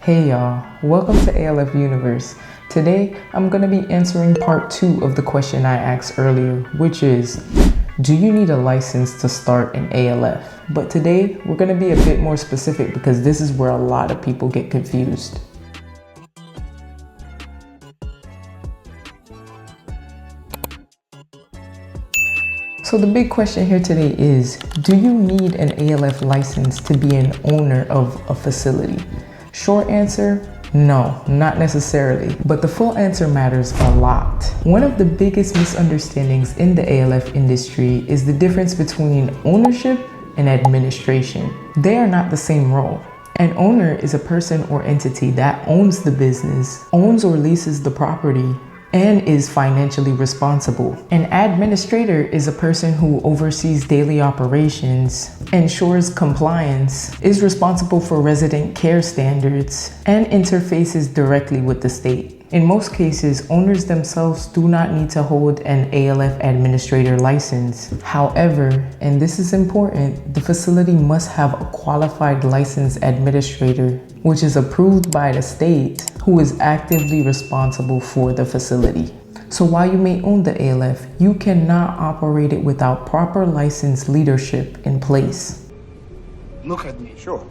Hey y'all, welcome to ALF Universe. Today, I'm going to be answering part 2 of the question I asked earlier, which is, do you need a license to start an ALF? But today, we're going to be a bit more specific because this is where a lot of people get confused. So the big question here today is, do you need an ALF license to be an owner of a facility? Short answer, no, not necessarily, but the full answer matters a lot. One of the biggest misunderstandings in the ALF industry is the difference between ownership and administration. They are not the same role. An owner is a person or entity that owns the business, owns or leases the property, and is financially responsible. An administrator is a person who oversees daily operations, ensures compliance, is responsible for resident care standards, and interfaces directly with the state. In most cases, owners themselves do not need to hold an ALF administrator license. However, and this is important, the facility must have a qualified licensed administrator, which is approved by the state, who is actively responsible for the facility. So while you may own the ALF, you cannot operate it without proper licensed leadership in place. Look at me, sure.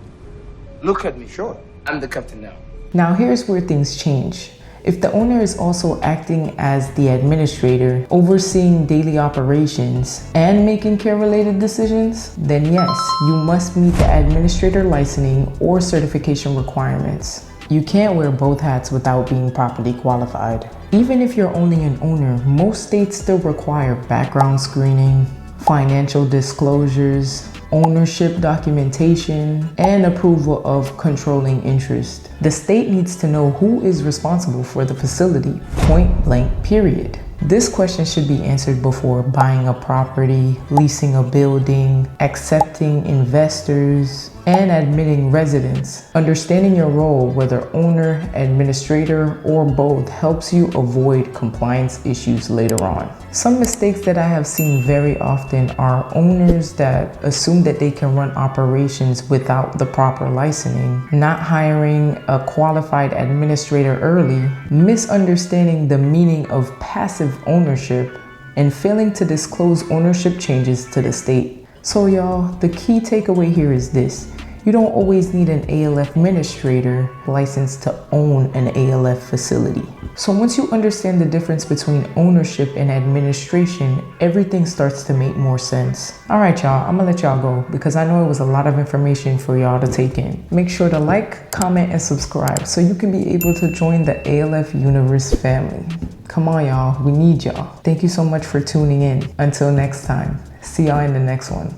Look at me, sure. I'm the captain now. Now here's where things change. If the owner is also acting as the administrator, overseeing daily operations, and making care-related decisions, then yes, you must meet the administrator licensing or certification requirements. You can't wear both hats without being properly qualified. Even if you're only an owner, most states still require background screening, financial disclosures, ownership documentation, and approval of controlling interest. The state needs to know who is responsible for the facility, point blank, period. This question should be answered before buying a property, leasing a building, accepting investors, and admitting residents. Understanding your role, whether owner, administrator, or both, helps you avoid compliance issues later on. Some mistakes that I have seen very often are owners that assume that they can run operations without the proper licensing, not hiring a qualified administrator early, misunderstanding the meaning of passive ownership, and failing to disclose ownership changes to the state. So y'all, the key takeaway here is this. You don't always need an ALF administrator license to own an ALF facility. So once you understand the difference between ownership and administration, everything starts to make more sense. All right, y'all, I'm gonna let y'all go because I know it was a lot of information for y'all to take in. Make sure to like, comment, and subscribe so you can be able to join the ALF Universe family. Come on, y'all, we need y'all. Thank you so much for tuning in. Until next time, see y'all in the next one.